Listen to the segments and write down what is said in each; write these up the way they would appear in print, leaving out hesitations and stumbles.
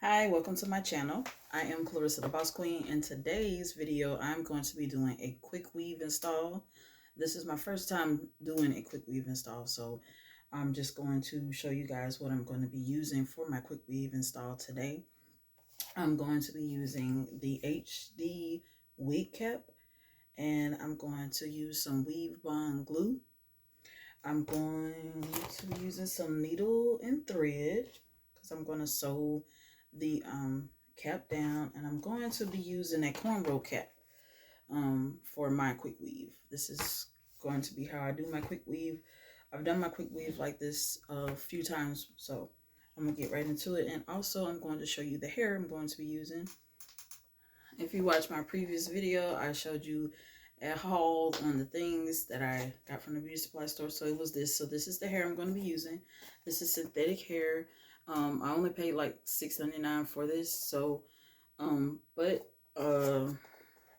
Hi, welcome to my channel. I am Clarissa the Bo Queen. In today's video, I'm going to be doing a quick weave install. This is my first time doing a quick weave install, so I'm just going to show you guys what I'm going to be using for my quick weave install today. I'm going to be using the HD wig cap, and I'm going to use some weave bond glue. I'm going to be using some needle and thread because I'm going to sew the cap down, and I'm going to be using a cornrow cap for my quick weave. This is going to be how I do my quick weave. I've done my quick weave like this a few times, so I'm gonna get right into it. And also I'm going to show you the hair I'm going to be using. If you watched my previous video, I showed you a haul on the things that I got from the beauty supply store. So it was this. So this is the hair I'm going to be using. This is synthetic hair. I only paid like $6.99 for this. So, but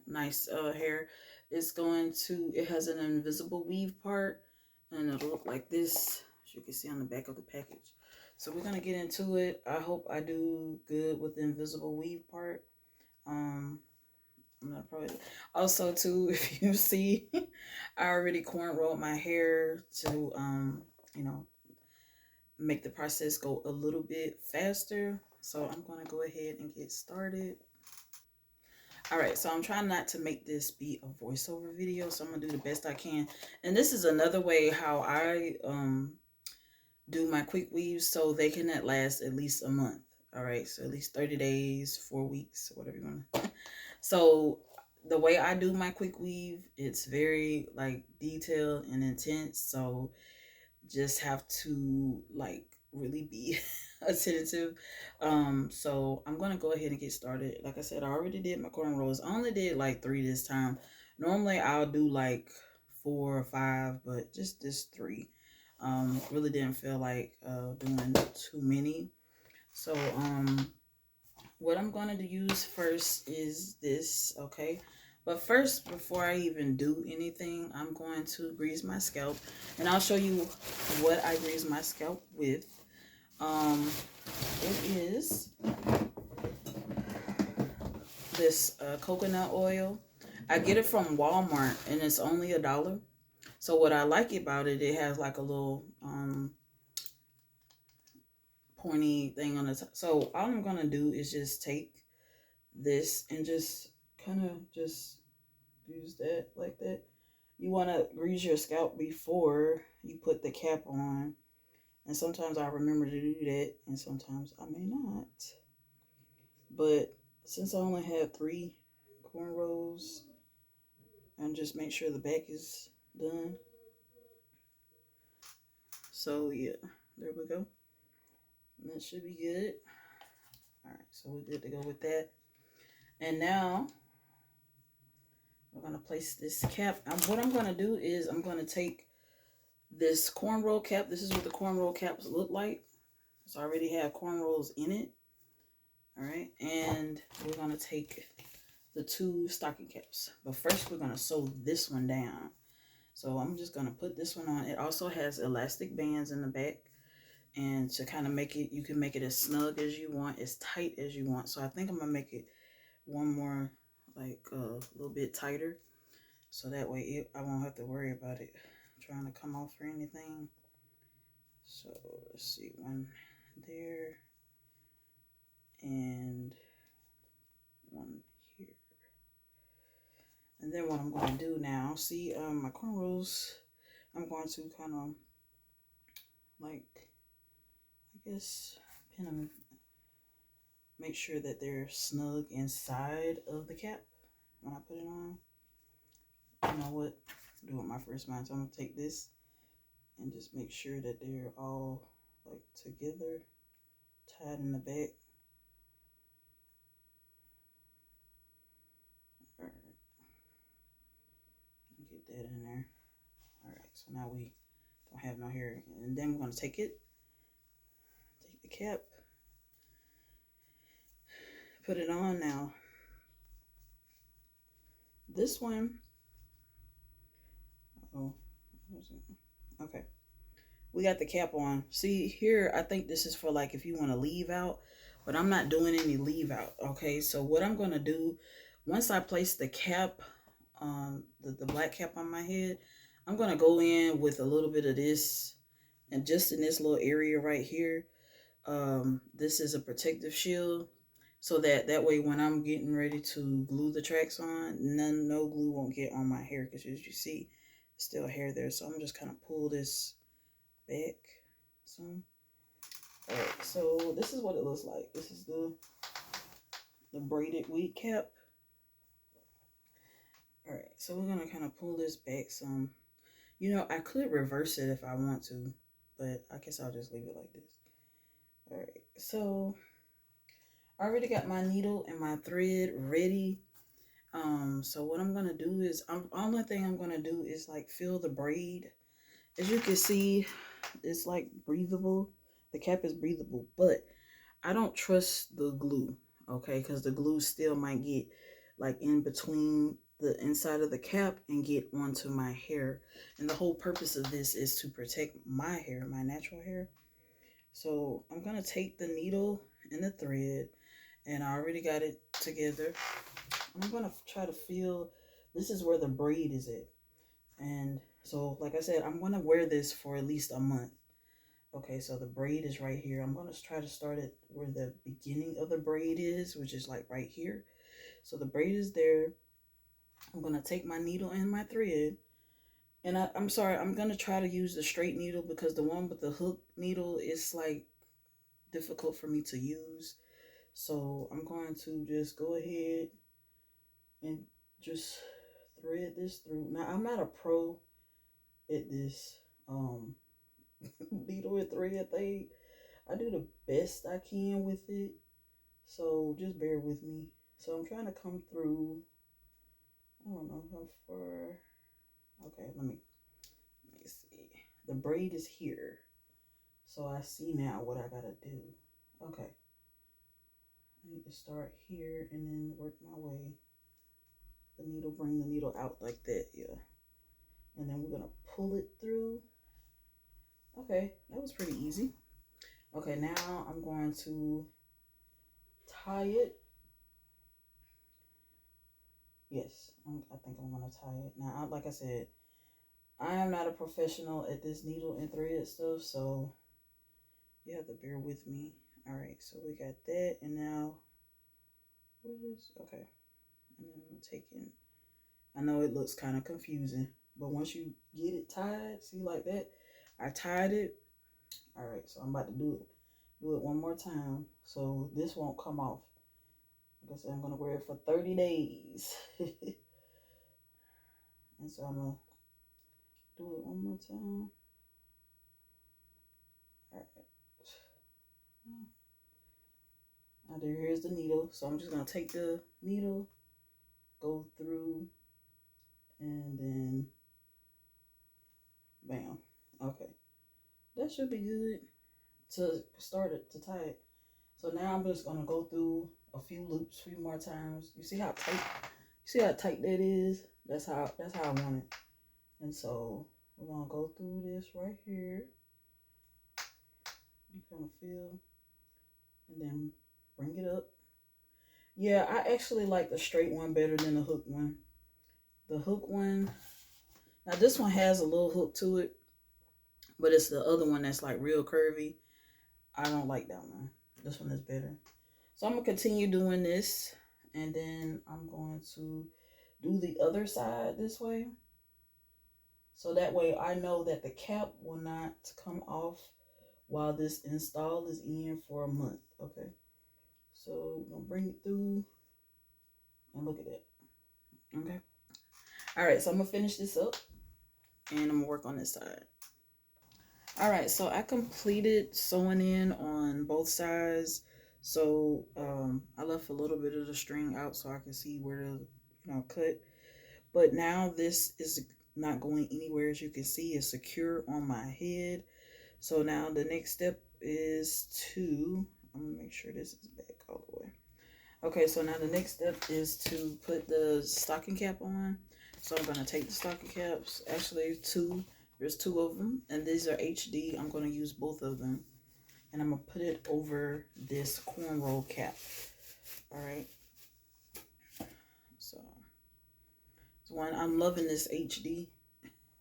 nice hair. It's going to, it has an invisible weave part, and it'll look like this, as you can see on the back of the package. So we're going to get into it. I hope I do good with the invisible weave part. I'm not probably also too, if you see, I already cornrowed my hair to you know, make the process go a little bit faster. So I'm going to go ahead and get started. All right, so I'm trying not to make this be a voiceover video, so I'm gonna do the best I can. And this is another way how I do my quick weaves, so they can last at least a month. All right, so at least 30 days, 4 weeks, whatever you want to. So the way I do my quick weave, it's very like detailed and intense. So just have to like really be attentive. So I'm gonna go ahead and get started. Like I said, I already did my cornrows. I only did like 3 this time. Normally I'll do like 4 or 5, but just this 3. Really didn't feel like doing too many. So what I'm going to use first is this, okay? But first, before I even do anything, I'm going to grease my scalp, and I'll show you what I grease my scalp with. It is this coconut oil. I get it from Walmart, and it's only $1. So what I like about it, it has like a little pointy thing on the top. So all I'm gonna do is just take this and just kind of just use that like that. You want to grease your scalp before you put the cap on, and sometimes I remember to do that and sometimes I may not. But since I only have 3 cornrows, and just make sure the back is done. So yeah, there we go. That should be good. All right, so we're good to go with that. And now we're gonna place this cap. What I'm gonna do is I'm gonna take this cornrow cap. This is what the cornrow caps look like. So I already have cornrows in it. All right, and we're gonna take the 2 stocking caps. But first we're gonna sew this one down. So I'm just gonna put this one on. It also has elastic bands in the back. And to kind of make it, you can make it as snug as you want, as tight as you want. So I think I'm gonna make it one more, like a little bit tighter. So that way I won't have to worry about it trying to come off or anything. So let's see, one there and one here. And then what I'm going to do now, see my cornrows, I'm going to kind of like, I guess, pin them, make sure that they're snug inside of the cap when I put it on. You know what, do it my first mind. So I'm going to take this and just make sure that they're all like together, tied in the back. All right, get that in there. All right, so now we don't have no hair, and then we're going to take the cap, put it on. Now this one, oh, okay, we got the cap on. See here, I think this is for like if you want to leave out, but I'm not doing any leave out. Okay, so what I'm going to do, once I place the cap, the black cap on my head, I'm going to go in with a little bit of this, and just in this little area right here. This is a protective shield, so that way when I'm getting ready to glue the tracks on, no glue won't get on my hair, because as you see, there's still hair there. So I'm just kind of pull this back some. All right, so this is what it looks like. This is the braided wig cap. All right, so we're gonna kind of pull this back some. You know, I could reverse it if I want to, but I guess I'll just leave it like this. All right, so I already got my needle and my thread ready. So what I'm gonna do is, only thing I'm gonna do is like fill the braid. As you can see, it's like breathable. The cap is breathable, but I don't trust the glue, okay? Because the glue still might get like in between the inside of the cap and get onto my hair. And the whole purpose of this is to protect my hair, my natural hair. So I'm gonna take the needle and the thread, and I already got it together. I'm gonna try to feel, this is where the braid is at. And so, like I said, I'm gonna wear this for at least a month. Okay, so the braid is right here. I'm gonna try to start it where the beginning of the braid is, which is like right here. So the braid is there. I'm gonna take my needle and my thread. And I'm sorry, I'm gonna try to use the straight needle, because the one with the hook needle is like difficult for me to use. So I'm going to just go ahead and just thread this through. Now, I'm not a pro at this needle and thread thing. I do the best I can with it, so just bear with me. So I'm trying to come through, I don't know how far. Okay, let me see. The braid is here, so I see now what I gotta do. Okay, I need to start here and then work my way. The needle, bring the needle out like that, yeah. And then we're gonna pull it through. Okay, that was pretty easy. Okay, now I'm going to tie it. Yes, I think I'm gonna tie it. Now, like I said, I am not a professional at this needle and thread stuff, so you have to bear with me. All right, so we got that, and now, what is, okay. And then I'm taking, I know it looks kind of confusing, but once you get it tied, see like that, I tied it. All right, so I'm about to do it one more time, so this won't come off. Like I said, I'm gonna wear it for 30 days. And so I'm gonna do it one more time. All right. Now here's the needle. So I'm just gonna take the needle, go through, and then bam. Okay. That should be good to start it, to tie it. So now I'm just gonna go through a few loops, a few more times. You see how tight that is? That's how I want it. And so we're gonna go through this right here. You're gonna feel, and then bring it up. Yeah, I actually like the straight one better than the hook one. The hook one, now this one has a little hook to it, but it's the other one that's like real curvy. I don't like that one. This one is better. So I'm gonna continue doing this, and then I'm going to do the other side this way. So that way I know that the cap will not come off while this install is in for a month. Okay. So we're gonna bring it through and look at that. Okay. All right, so I'm gonna finish this up and I'm gonna work on this side. All right, so I completed sewing in on both sides. So I left a little bit of the string out so I can see where to cut. But now this is not going anywhere. As you can see, it's secure on my head. So now the next step is I'm gonna make sure this is back all the way. Okay, so now the next step is to put the stocking cap on. So I'm gonna take the stocking caps, actually there's two of them, and these are HD. I'm gonna use both of them. and I'm gonna put it over this cornrow cap. All right. So, one, I'm loving this HD.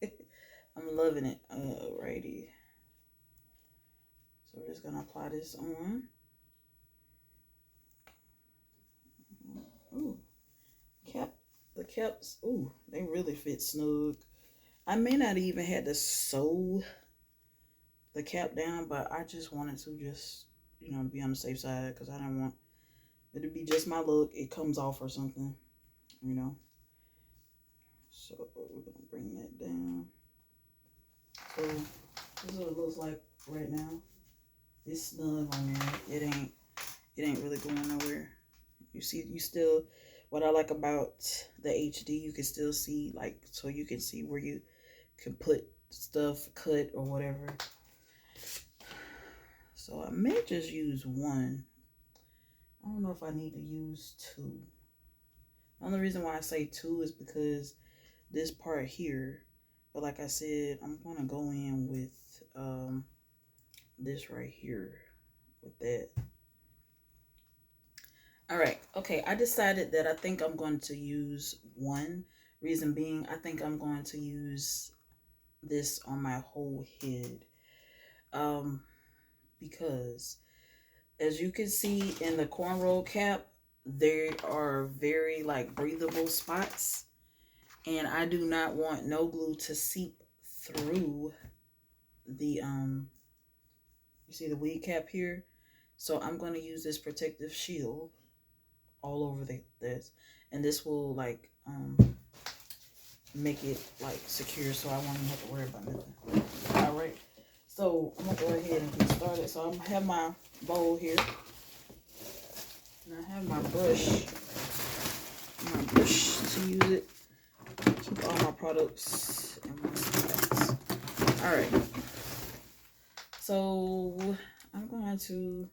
I'm loving it. Alrighty. So we're just gonna apply this on. Ooh, cap. The caps. Ooh, they really fit snug. I may not even had to sew the cap down, but I just wanted to just, be on the safe side because I don't want it to be just my look. It comes off or something, you know. So we're gonna bring that down. So this is what it looks like right now. It's snug on there. It ain't really going nowhere. You see, you still, what I like about the HD, you can still see, like, so you can see where you can put stuff, cut or whatever. So I may just use one. I don't know if I need to use two. The only reason why I say two is because this part here, but like I said, I'm gonna go in with this right here with that. All right, okay, I decided that I think I'm going to use one. Reason being, I think I'm going to use this on my whole head. Because as you can see in the cornrow cap, there are very like breathable spots. And I do not want no glue to seep through the, you see the wig cap here? So I'm going to use this protective shield all over this. And this will like, make it like secure so I won't even have to worry about nothing. All right. So I'm going to go ahead and get started. So I'm going to have my bowl here. And I have my brush to use it. Keep all my products in one spot. All right. So I'm going to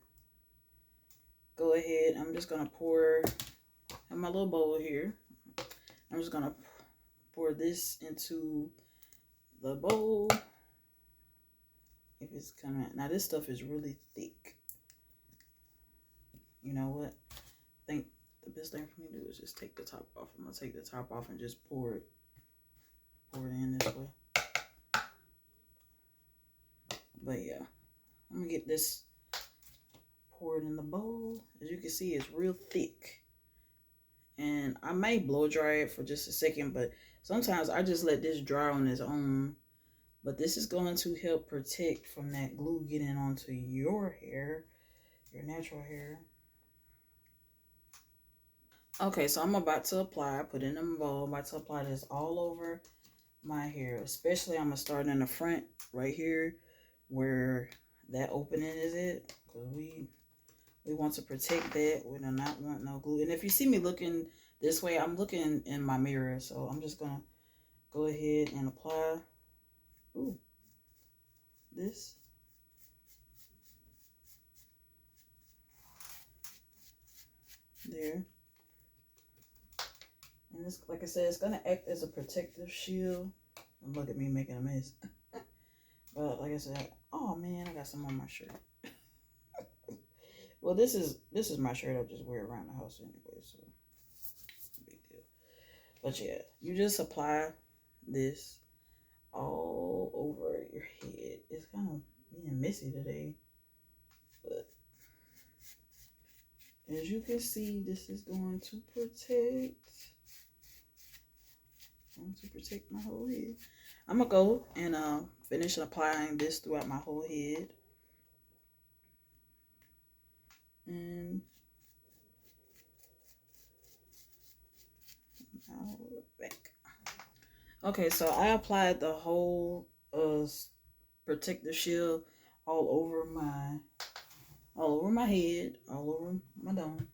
go ahead. I'm just going to pour in my little bowl here. I'm just going to pour this into the bowl. If it's coming, now this stuff is really thick. You know what? I think the best thing for me to do is just take the top off. I'm gonna take the top off and just pour it in this way. But yeah, I'm gonna get this poured in the bowl. As you can see, it's real thick. And I may blow dry it for just a second, but sometimes I just let this dry on its own. But this is going to help protect from that glue getting onto your hair, your natural hair. Okay, so I'm about to apply, put it in the bowl. I'm about to apply this all over my hair. Especially I'm going to start in the front right here where that opening is it. Because we want to protect that. We do not want no glue. And if you see me looking this way, I'm looking in my mirror. So I'm just going to go ahead and apply this. There. And this, like I said, it's going to act as a protective shield. And look at me making a mess. But like I said, oh man, I got some on my shirt. Well, this is my shirt. I just wear it around the house anyway, so big deal. But yeah, you just apply this all over your head. It's kind of being messy today, but as you can see, this is going to protect my whole head. I'm gonna go and finish applying this throughout my whole head. And now look back. Okay, so I applied the whole protective shield all over my head, all over my dome.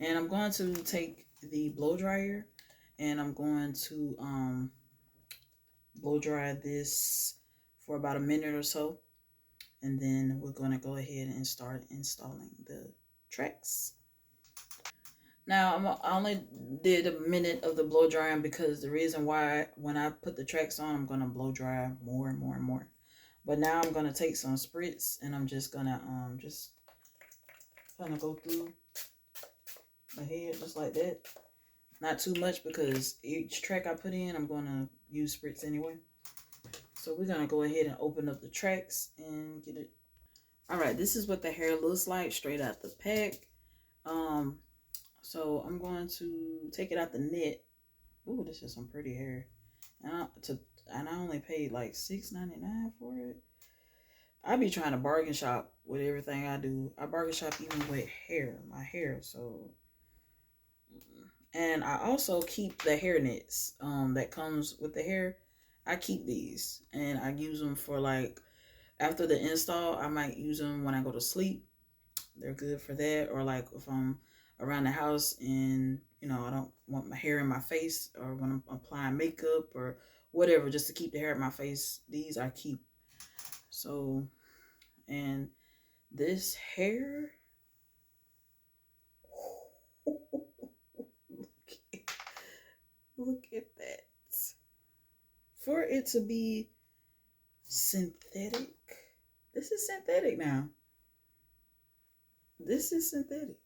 And I'm going to take the blow dryer and I'm going to blow dry this for about a minute or so. And then we're going to go ahead and start installing the tracks. Now, I only did a minute of the blow drying because the reason why when I put the tracks on, I'm going to blow dry more and more and more. But now I'm gonna take some spritz and I'm just gonna just kind of go through my head just like that. Not too much because each track I put in, I'm gonna use spritz anyway. So we're gonna go ahead and open up the tracks and get it. All right, this is what the hair looks like straight out the pack. So I'm going to take it out the net. Ooh, this is some pretty hair. And I only paid like $6.99 for it. I be trying to bargain shop with everything I do. I bargain shop even with my hair. So, and I also keep the hair nets that comes with the hair. I keep these and I use them for like after the install. I might use them when I go to sleep. They're good for that, or like if I'm around the house and I don't want my hair in my face, or when I'm applying makeup or whatever, just to keep the hair in my face. These I keep. So, and this hair, look at that. For it to be synthetic, this is synthetic now. This is synthetic.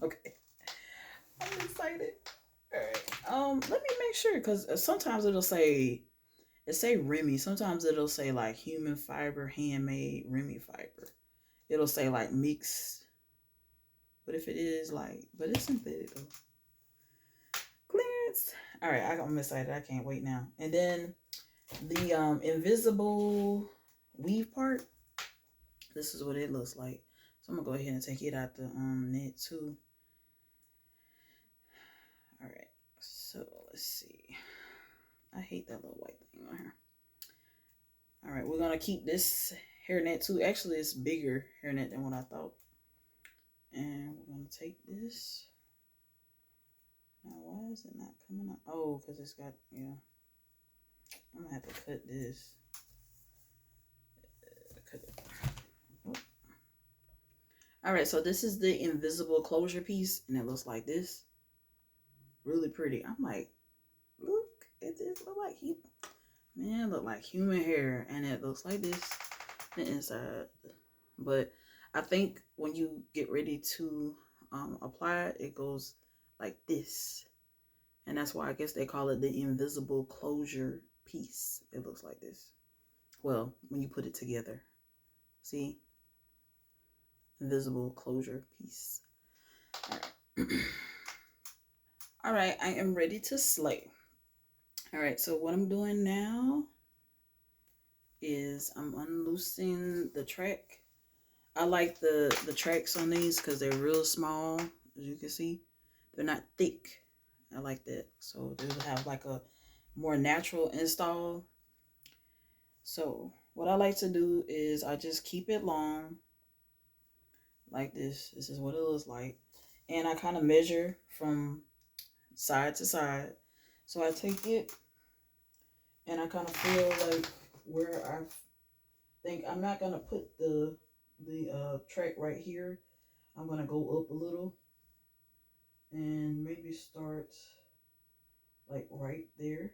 Okay, I'm excited. All right. Let me make sure, because sometimes it say Remy. Sometimes it'll say like human fiber, handmade Remy fiber. It'll say like mixed. But if it is but it's synthetic though. Clearance. All right, I'm excited. I can't wait now. And then the invisible weave part. This is what it looks like. So I'm gonna go ahead and take it out the net too. All right. So let's see. I hate that little white thing on here. All right, we're gonna keep this hairnet too. Actually, it's bigger hairnet than what I thought. And we're gonna take this. Now, why is it not coming out? Oh, because it's got, yeah. I'm gonna have to cut this. Cut it. Oh. All right, so this is the invisible closure piece, and it looks like this. Really pretty. I'm like, look at this. Look like look like human hair, and it looks like this the inside. But I think when you get ready to apply it, it goes like this, and that's why I guess they call it the invisible closure piece. It looks like this. Well, when you put it together, see, invisible closure piece. All right. All right, I am ready to slay. All right, so what I'm doing now is I'm unloosing the track. I like the tracks on these because they're real small, as you can see. They're not thick. I like that. So they will have like a more natural install. So what I like to do is I just keep it long like this. This is what it looks like. And I kind of measure from side to side. So I take it and I kind of feel like where I think I'm not going to put the track right here. I'm going to go up a little and maybe start like right there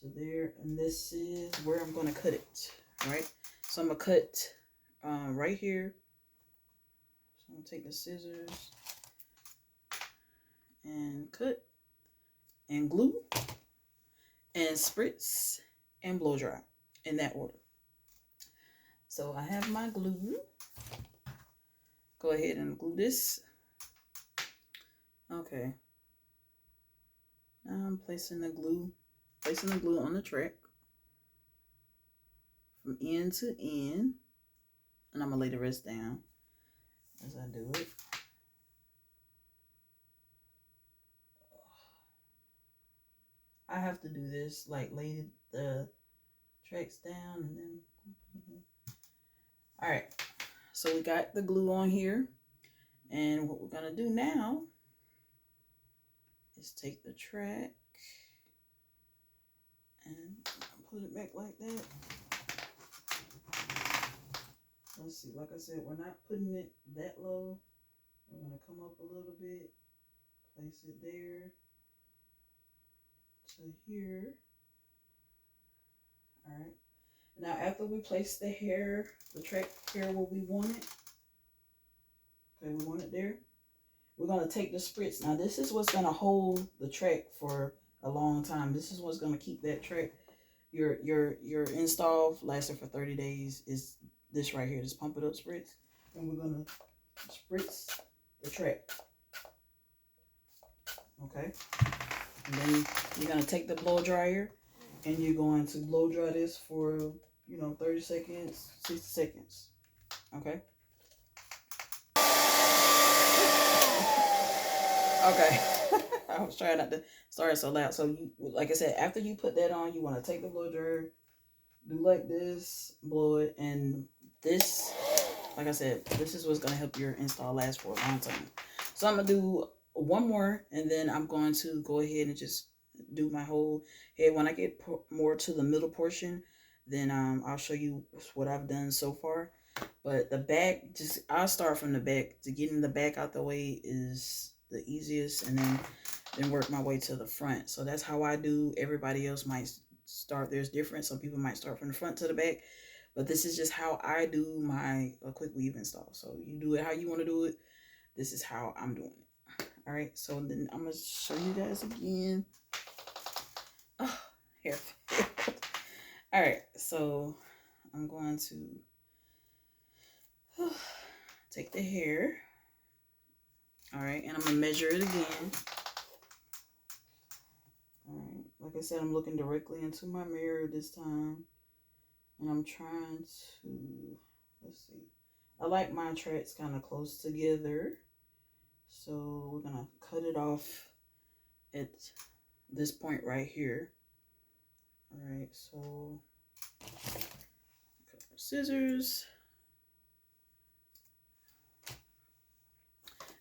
to there, and this is where I'm going to cut it, right? So I'm going to cut right here. So I'm going to take the scissors and cut and glue and spritz and blow dry in that order. So I have my glue. Go ahead and glue this. Okay. Now I'm placing the glue on the track from end to end, and I'm gonna lay the rest down as I do it. I have to do this, like lay the tracks down and then. All right, so we got the glue on here, and what we're gonna do now is take the track and put it back like that. Let's see, like I said, we're not putting it that low. We're gonna come up a little bit, place it there to here. All right. Now, after we place the hair, the track hair where we want it, okay, we want it there. We're gonna take the spritz. Now, this is what's gonna hold the track for a long time. This is what's gonna keep that track, your install lasting for 30 days. Is this right here? This pump it up spritz, and we're gonna spritz the track. Okay, and then you're gonna take the blow dryer, and you're going to blow dry this for 30 seconds, 60 seconds. Okay. Okay. I was trying not to start so loud. So you, like I said, after you put that on, you want to take the blow dryer, do like this, blow it, and this, like I said, this is what's gonna help your install last for a long time. So I'm gonna do one more, and then I'm going to go ahead and just do my whole head. When I get more to the middle portion, then I'll show you what I've done so far. But the back, just I'll start from the back. To getting the back out the way is the easiest, and then work my way to the front. So that's how I do. Everybody else might start theirs different. Some people might start from the front to the back, but this is just how I do my quick weave install. So you do it how you want to do it. This is how I'm doing it. All right, so then I'm gonna show you guys again. Oh, hair. All right, so I'm going to take the hair. All right, and I'm gonna measure it again. All right, like I said, I'm looking directly into my mirror this time, and I'm trying to, let's see. I like my tracks kind of close together, so we're gonna cut it off at this point right here. All right, so scissors.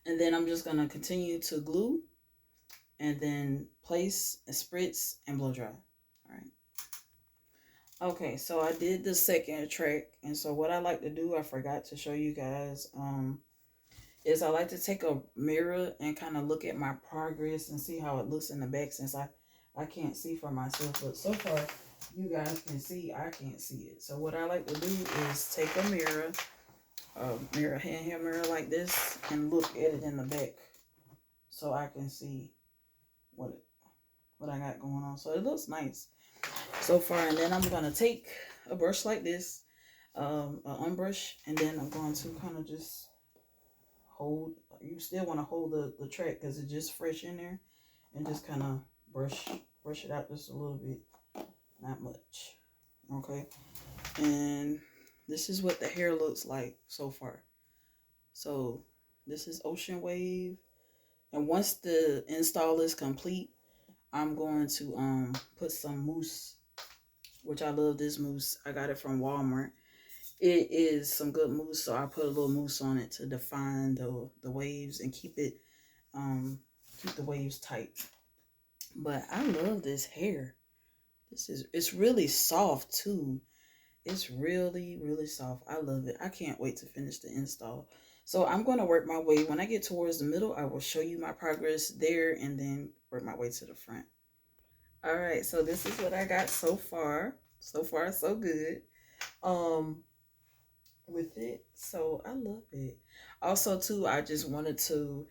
And then I'm just gonna continue to glue and then place and spritz and blow dry. All right. Okay, so I did the second track, and so what I like to do, I forgot to show you guys, is I like to take a mirror and kind of look at my progress and see how it looks in the back, since I can't see for myself, but so far you guys can see, I can't see it. So what I like to do is take a mirror, handheld mirror like this, and look at it in the back so I can see what I got going on. So it looks nice so far. And then I'm gonna take a brush like this, an unbrush, and then I'm going to kind of just hold. You still want to hold the track because it's just fresh in there, and just kind of brush it out just a little bit, not much. Okay, and this is what the hair looks like so far. So this is Ocean Wave, and once the install is complete, I'm going to put some mousse, which I love this mousse. I got it from Walmart. It is some good mousse, so I put a little mousse on it to define the waves and keep the waves tight. But I love this hair. It's really soft too. It's really, really soft. I love it. I can't wait to finish the install. So I'm going to work my way. When I get towards the middle, I will show you my progress there and then work my way to the front. All right, so this is what I got so far. So far, so good. With it. So I love it. Also, too, I just wanted to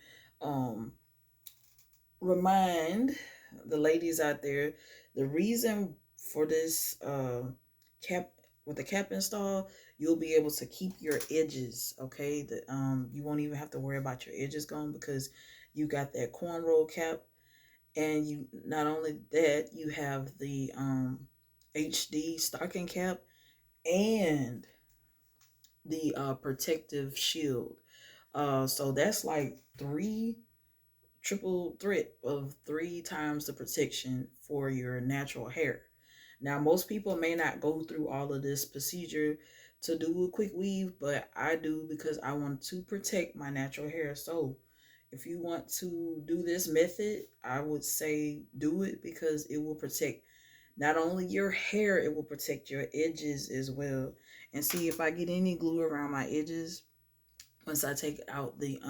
remind the ladies out there, the reason for this cap, with the cap install, you'll be able to keep your edges. Okay, you won't even have to worry about your edges gone because you got that cornrow cap. And you, not only that, you have the HD stocking cap and the protective shield. So that's like triple threat of 3 times the protection for your natural hair. Now, most people may not go through all of this procedure to do a quick weave, but I do because I want to protect my natural hair. So if you want to do this method, I would say do it because it will protect not only your hair, it will protect your edges as well. And see, if I get any glue around my edges, once I take out the,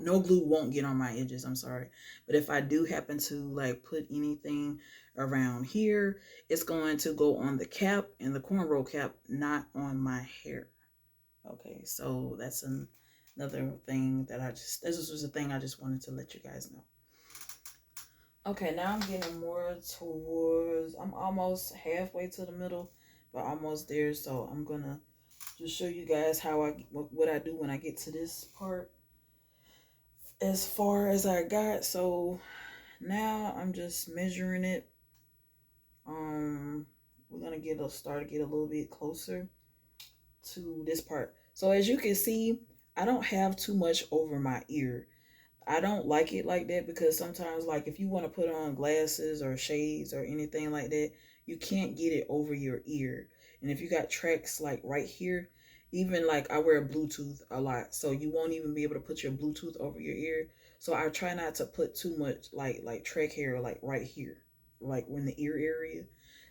no glue won't get on my edges, I'm sorry. But if I do happen to like put anything around here, it's going to go on the cap and the cornrow cap, not on my hair. Okay, so that's another thing that this was a thing I just wanted to let you guys know. Okay, now I'm getting more towards, I'm almost halfway to the middle, but almost there. So I'm gonna just show you guys how what I do when I get to this part as far as I got. So now I'm just measuring it. We're gonna start to get a little bit closer to this part. So as you can see, I don't have too much over my ear. I don't like it like that because sometimes, like, if you want to put on glasses or shades or anything like that, you can't get it over your ear. And if you got tracks like right here, even like I wear Bluetooth a lot, so you won't even be able to put your Bluetooth over your ear. So I try not to put too much like track hair like right here, like in the ear area.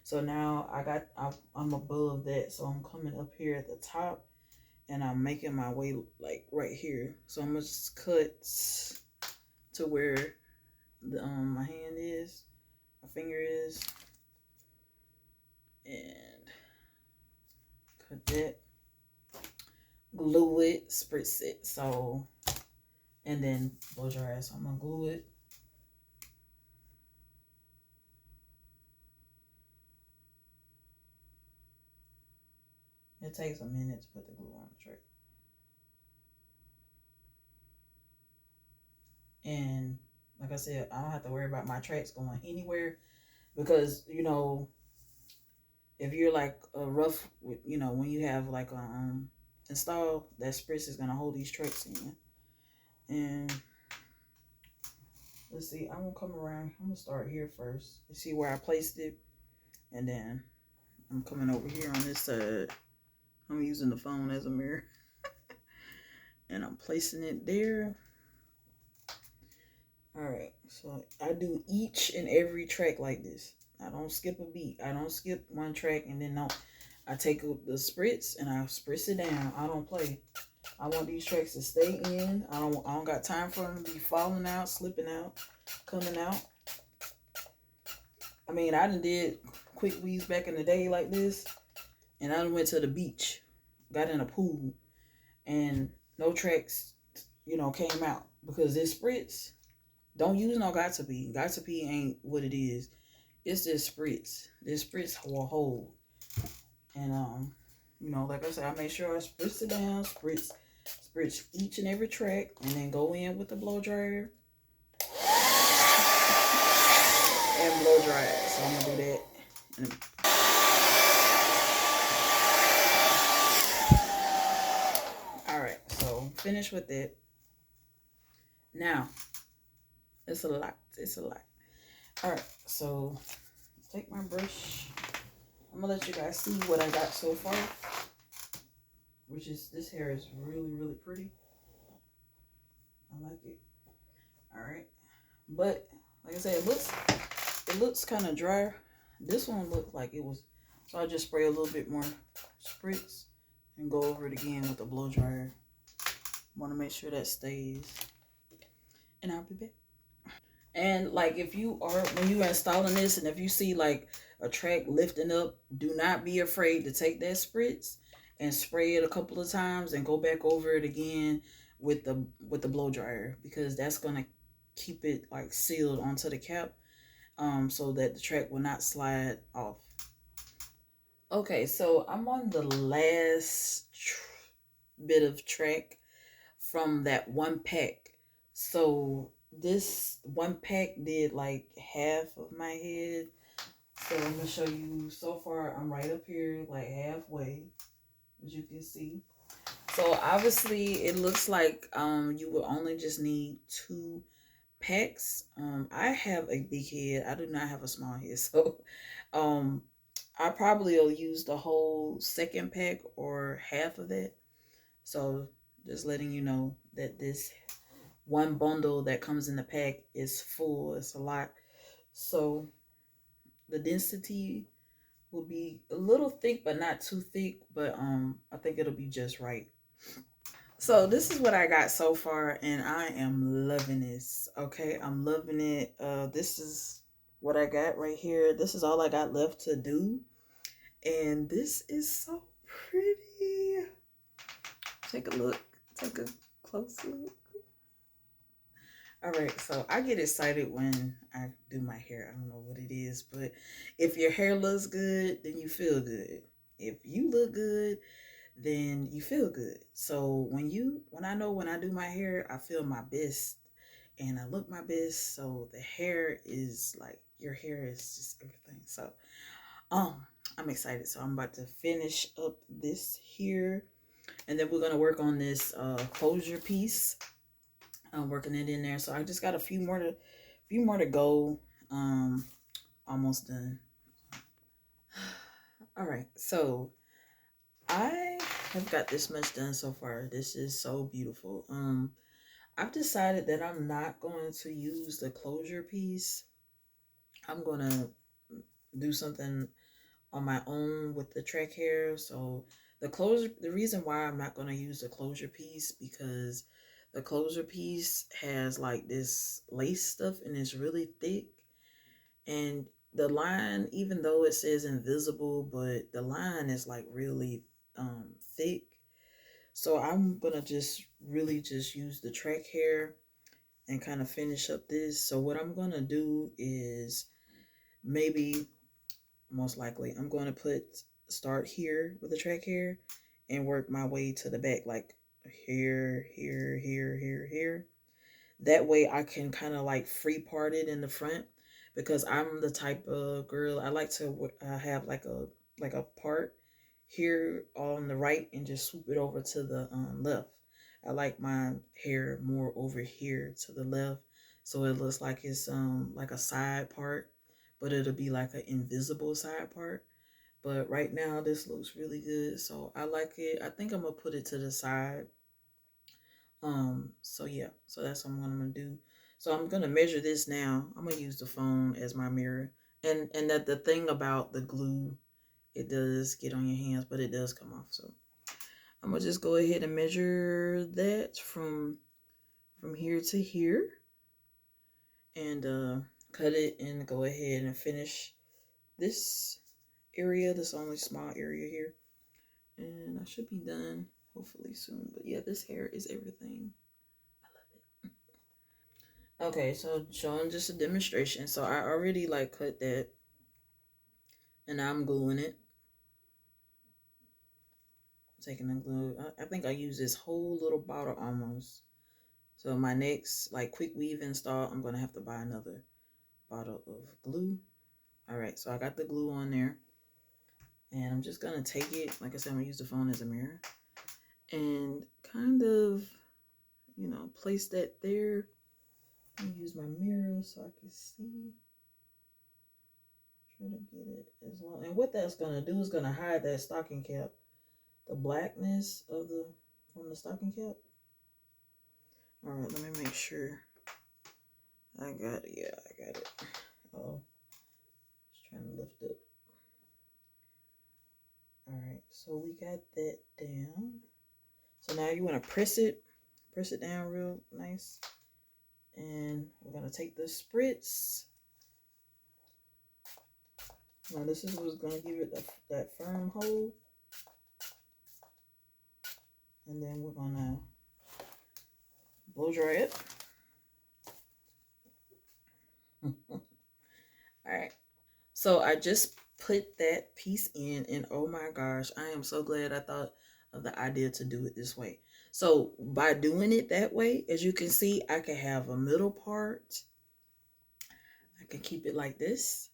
So now I'm above that, so I'm coming up here at the top, and I'm making my way like right here. So I'm gonna just cut to where the my hand is, my finger is, and cut that, glue it, spritz it. So, and then blow dry. So I'm gonna glue it. It takes a minute to put the glue on the tray. And like I said, I don't have to worry about my tracks going anywhere because, if you're like a rough, when you have like a install, that spritz is gonna hold these tracks in. And let's see, I'm gonna come around. I'm gonna start here first. You see where I placed it, and then I'm coming over here on this side. I'm using the phone as a mirror, and I'm placing it there. All right, so I do each and every track like this. I don't skip a beat. I don't skip one track and then no. I take the spritz and I spritz it down. I don't play. I want these tracks to stay in. I don't got time for them to be falling out, slipping out, coming out. I mean, I done did quick weaves back in the day like this, and I done went to the beach, got in a pool, and no tracks, came out because this spritz. Don't use no got to be. Got to be ain't what it is. It's this spritz. This spritz will hold. And like I said, I make sure I spritz it down, spritz each and every track, and then go in with the blow dryer and blow dry it. So I'm gonna do that. All right, so finish with it. Now, it's a lot. It's a lot. All right, so take my brush. I'm gonna let you guys see what I got so far, which is, this hair is really, really pretty. I like it. All right, but like I said, it looks kind of dry. This one looked like it was, so I just spray a little bit more spritz and go over it again with the blow dryer. Want to make sure that stays, and I'll be back. And like, if you are, when you are installing this, and if you see like a track lifting up, do not be afraid to take that spritz and spray it a couple of times and go back over it again with the blow dryer, because that's gonna keep it like sealed onto the cap, so that the track will not slide off. Okay, so I'm on the last bit of track from that one pack. So this one pack did like half of my head. So I'm gonna show you, so far I'm right up here like halfway, as you can see. So obviously it looks like you will only just need 2 packs. I have a big head. I do not have a small head. So I probably will use the whole second pack or half of that. So just letting you know that this one bundle that comes in the pack is full. It's a lot. So the density will be a little thick, but not too thick. But I think it'll be just right. So this is what I got so far, and I am loving this. Okay, I'm loving it. This is what I got right here. This is all I got left to do, and this is so pretty. Take a look. Take a close look. All right, so I get excited when I do my hair. I don't know what it is, but if your hair looks good, then you feel good. If you look good, then you feel good. So when I know when I do my hair, I feel my best and I look my best. So the hair is like your hair is just everything. So I'm excited. So I'm about to finish up this here, and then we're gonna work on this closure piece. I'm working it in there. So I just got a few more to go. Um, almost done. All right, so I have got this much done so far. This is so beautiful. I've decided that I'm not going to use the closure piece. I'm gonna do something on my own with the track hair. So the reason why I'm not gonna use the closure piece because the closure piece has like this lace stuff and it's really thick, and the line, even though it says invisible, but the line is like really thick. So I'm gonna just really just use the track hair and kind of finish up this. So what I'm gonna do is maybe most likely I'm going to start here with the track hair and work my way to the back, like here, here, here, here, here. That way I can kind of like free part it in the front, because I'm the type of girl I like to have like a part here on the right and just swoop it over to the left. I like my hair more over here to the left, so it looks like it's like a side part, but it'll be like an invisible side part. But right now this looks really good, so I like it. I think I'm gonna put it to the side. So yeah, so that's what I'm gonna do. So I'm gonna measure this now. I'm gonna use the phone as my mirror. And that the thing about the glue, it does get on your hands, but it does come off. So I'm gonna just go ahead and measure that from here to here, and cut it and go ahead and finish this area, this only small area here. And I should be done hopefully soon. But yeah, this hair is everything. I love it. Okay, so showing just a demonstration. So I already like cut that, and I'm gluing it. Taking the glue. I think I use this whole little bottle almost. So my next like quick weave install, I'm gonna have to buy another bottle of glue. All right, so I got the glue on there, and I'm just gonna take it. Like I said, I'm gonna use the phone as a mirror, and kind of, place that there. I'm gonna use my mirror so I can see. Try to get it as long. And what that's gonna do is gonna hide that stocking cap, the blackness of the from the stocking cap. All right, let me make sure I got it. Yeah, I got it. Oh, just trying to lift up. All right, so we got that down. So now you want to press it down real nice, and we're gonna take the spritz. Now this is what's gonna give it that firm hold, and then we're gonna blow dry it. All right. So I just put that piece in, and oh my gosh, I am so glad I thought of the idea to do it this way. So by doing it that way, as you can see, I can have a middle part. I can keep it like this,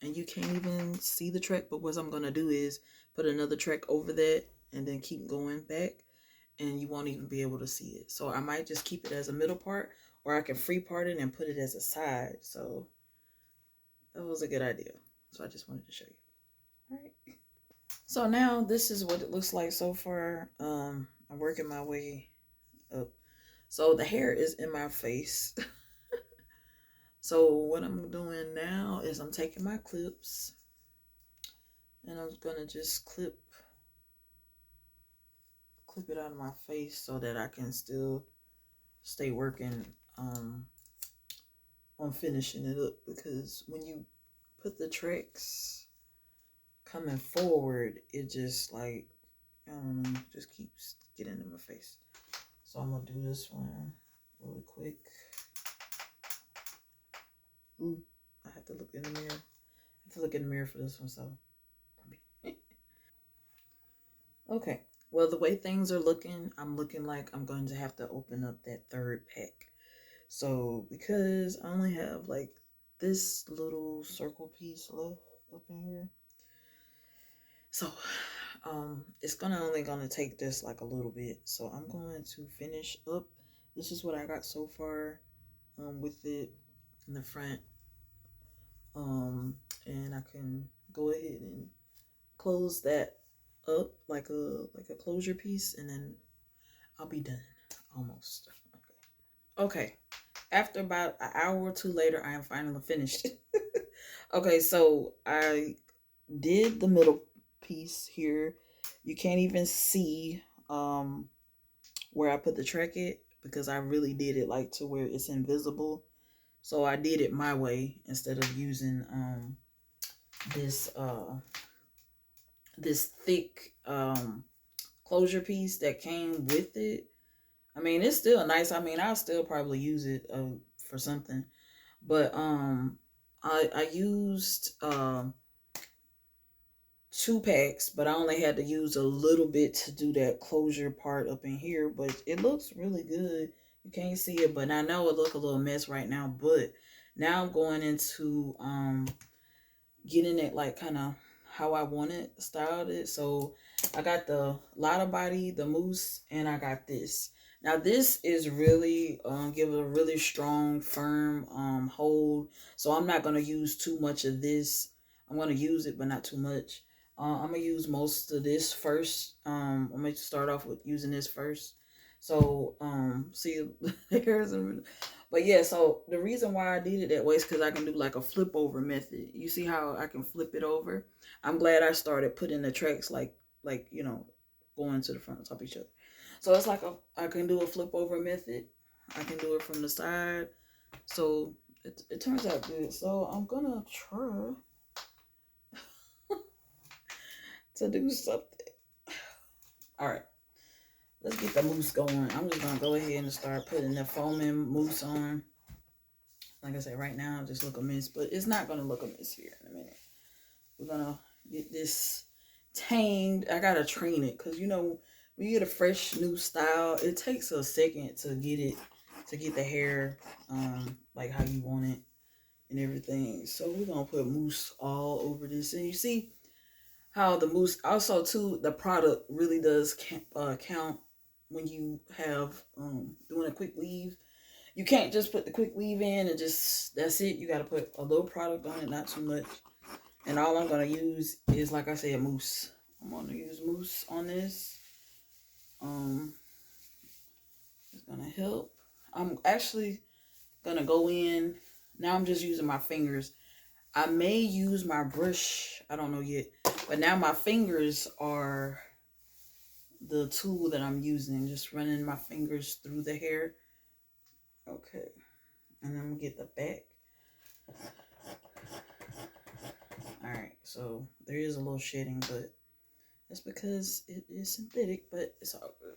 and you can't even see the track. But what I'm gonna do is put another track over that, and then keep going back, and you won't even be able to see it. So I might just keep it as a middle part, or I can free part it and put it as a side. So that was a good idea. So I just wanted to show you. All right. So now this is what it looks like so far. I'm working my way up. So the hair is in my face. So what I'm doing now is I'm taking my clips, and I'm gonna just clip clip it out of my face so that I can still stay working on finishing it up, because when you put the tricks coming forward, it just like, I don't know, just keeps getting in my face. So I'm gonna do this one really quick. Ooh, I have to look in the mirror. I have to look in the mirror for this one, so. Okay, well, the way things are looking, I'm looking like I'm going to have to open up that third pack. So, because I only have like this little circle piece left up in here. So, it's only gonna take this like a little bit. So I'm going to finish up. This is what I got so far, with it in the front. And I can go ahead and close that up like a closure piece, and then I'll be done almost. Okay. After about an hour or two later, I am finally finished. Okay, so I did the middle piece here. You can't even see where I put the track at, because I really did it like to where it's invisible. So I did it my way instead of using this this thick closure piece that came with it. I mean, it's still nice. I mean, I'll still probably use it for something. But I used 2 packs, but I only had to use a little bit to do that closure part up in here. But it looks really good. You can't see it, but I know it look a little mess right now. But now I'm going into getting it like kind of how I want it styled it. So I got the lotta body, the mousse, and I got this. Now this is really give it a really strong, firm hold. So I'm not gonna use too much of this. I'm gonna use it, but not too much. I'm gonna use most of this first. I'm gonna start off with using this first. So see, here's a. But yeah, so the reason why I did it that way is because I can do like a flip over method. You see how I can flip it over? I'm glad I started putting the tracks like you know, going to the front on top of each other. So it's like I can do a flip over method. I can do it from the side. So it turns out good. So I'm gonna try to do something. All right, let's get the mousse going. I'm just gonna go ahead and start putting the foaming mousse on. Like I said, right now, it just look a mess, but it's not gonna look a mess here in a minute. We're gonna get this tamed. I gotta train it, because you know, when you get a fresh new style, it takes a second to get the hair like how you want it and everything. So we're gonna put mousse all over this, and you see how the mousse also too, the product really does count when you have doing a quick weave. You can't just put the quick weave in and just, that's it. You got to put a little product on it, not too much. And all I'm going to use is, like I said, mousse. I'm going to use mousse on this. It's going to help. I'm actually going to go in. Now I'm just using my fingers. I may use my brush. I don't know yet. But now my fingers are the tool that I'm using. Just running my fingers through the hair. Okay. And then I'm going to get the back. Alright, so there is a little shedding, but that's because it is synthetic, but it's all good.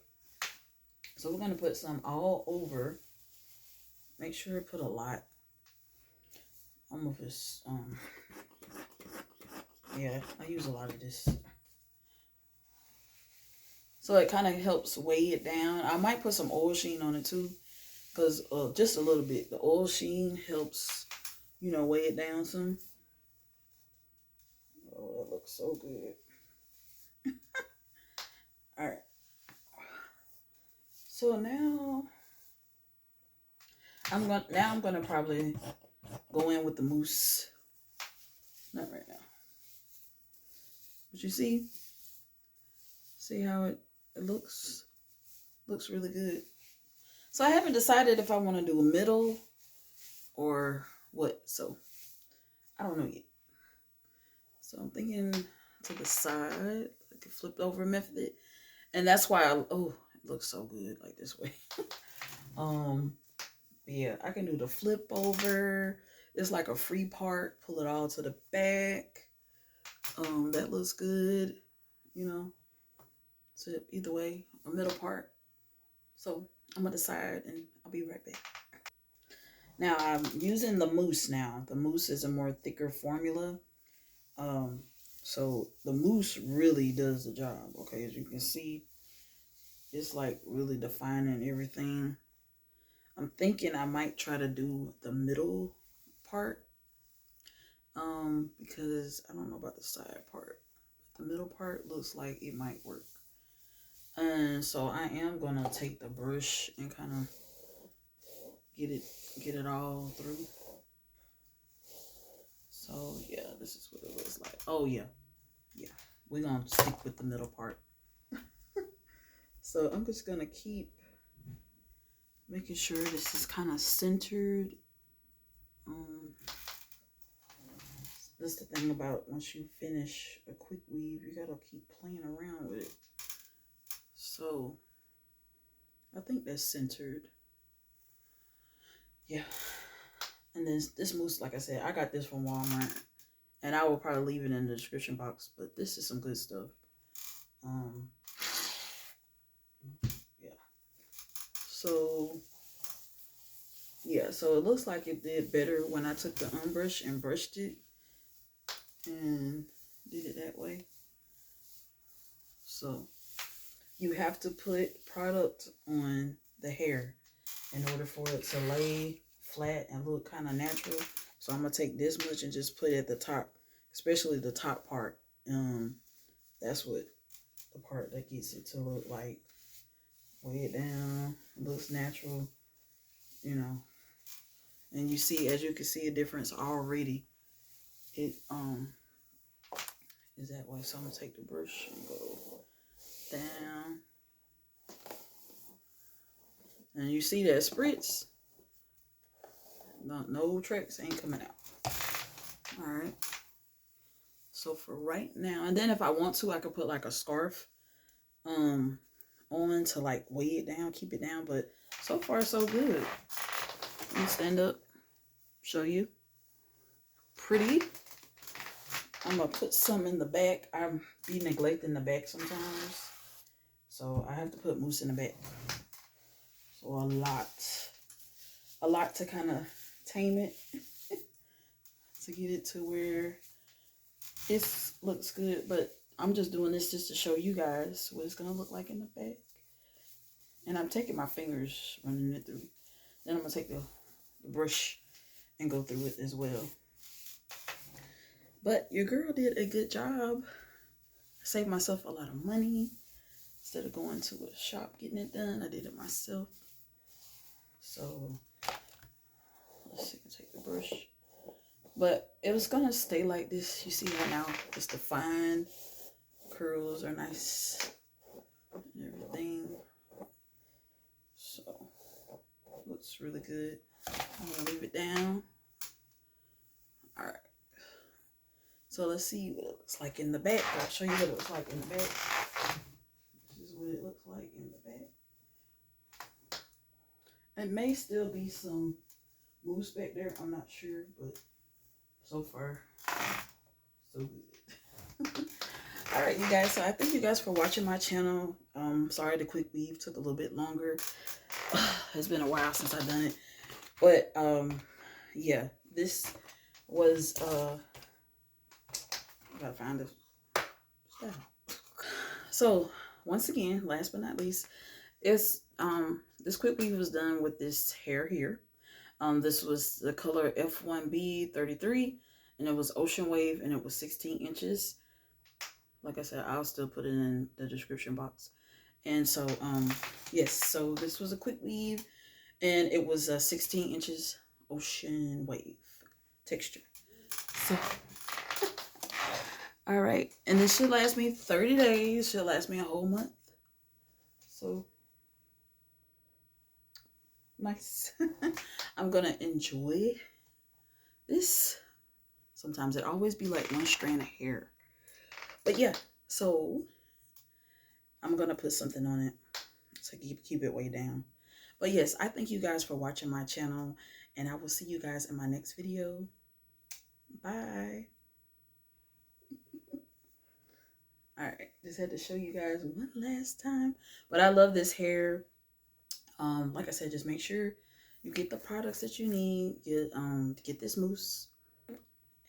So we're going to put some all over. Make sure to put a lot. I'm going to just, yeah, I use a lot of this. So it kind of helps weigh it down. I might put some oil sheen on it too, because just a little bit. The oil sheen helps, you know, weigh it down some. Oh, that looks so good. All right. So now I'm gonna probably go in with the mousse. Not right now. But you see how it looks? Looks really good. So I haven't decided if I want to do a middle or what. So I don't know yet. So I'm thinking to the side, like a flipped over method. And that's why oh, it looks so good like this way. um yeah, I can do the flip over. It's like a free part, pull it all to the back. That looks good, you know. So either way, a middle part. So I'm gonna decide and I'll be right back. Now I'm using the mousse now. The mousse is a more thicker formula. Um, so the mousse really does the job. Okay, as you can see, it's like really defining everything. I'm thinking I might try to do the middle part. Because I don't know about the side part. The middle part looks like it might work. And so I am gonna take the brush and kind of get it all through. So yeah, this is what it looks like. Oh yeah, yeah. We're gonna stick with the middle part. So I'm just gonna keep making sure this is kind of centered. Um, that's the thing about once you finish a quick weave, you gotta keep playing around with it. So I think that's centered. Yeah. And then this mousse, like I said, I got this from Walmart. And I will probably leave it in the description box. But this is some good stuff. Yeah. So, yeah. So it looks like it did better when I took the unbrush and brushed it. And did it that way. So, you have to put product on the hair in order for it to lay flat and look kind of natural. So I'm gonna take this much and just put it at the top, especially the top part. That's what the part that gets it to look like weigh it down, looks natural, you know. And you see, as you can see, a difference already. It is that way. So I'm gonna take the brush and go down, and you see that spritz. No tricks ain't coming out. All right. So for right now, and then if I want to, I could put like a scarf on to like weigh it down, keep it down. But so far so good. Let me stand up, show you. Pretty. I'm gonna put some in the back. I be neglecting the back sometimes, so I have to put mousse in the back. So a lot to kind of tame it to get it to where it looks good. But I'm just doing this just to show you guys what it's gonna look like in the back. And I'm taking my fingers, running it through. Then I'm gonna take the brush and go through it as well. But your girl did a good job. I saved myself a lot of money. Instead of going to a shop getting it done, I did it myself. So let's see, I take the brush. But it was gonna stay like this. You see right now, it's defined. Curls are nice and everything. So looks really good. I'm gonna leave it down. All right. So let's see what it looks like in the back. I'll show you what it looks like in the back. This is what it looks like in the back. It may still be some mousse back there. I'm not sure, but so far, so good. All right, you guys. So I thank you guys for watching my channel. Sorry the quick weave took a little bit longer. It's been a while since I've done it, but yeah, this was I gotta find this. So once again, last but not least, it's this quick weave was done with this hair here. This was the color F1B 33, and it was Ocean Wave, and it was 16 inches. Like I said, I'll still put it in the description box. And so, yes, so this was a quick weave, and it was 16 inches Ocean Wave texture. So, all right, and this should last me 30 days. Should last me a whole month. So, nice. I'm gonna enjoy this. Sometimes it always be like one strand of hair. But yeah, so I'm going to put something on it to keep it way down. But yes, I thank you guys for watching my channel, and I will see you guys in my next video. Bye. All right, just had to show you guys one last time. But I love this hair. Like I said, just make sure you get the products that you need. Get this mousse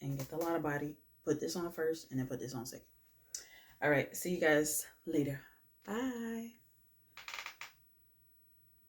and get the lot of body. Put this on first and then put this on second. All right, see you guys later. Bye.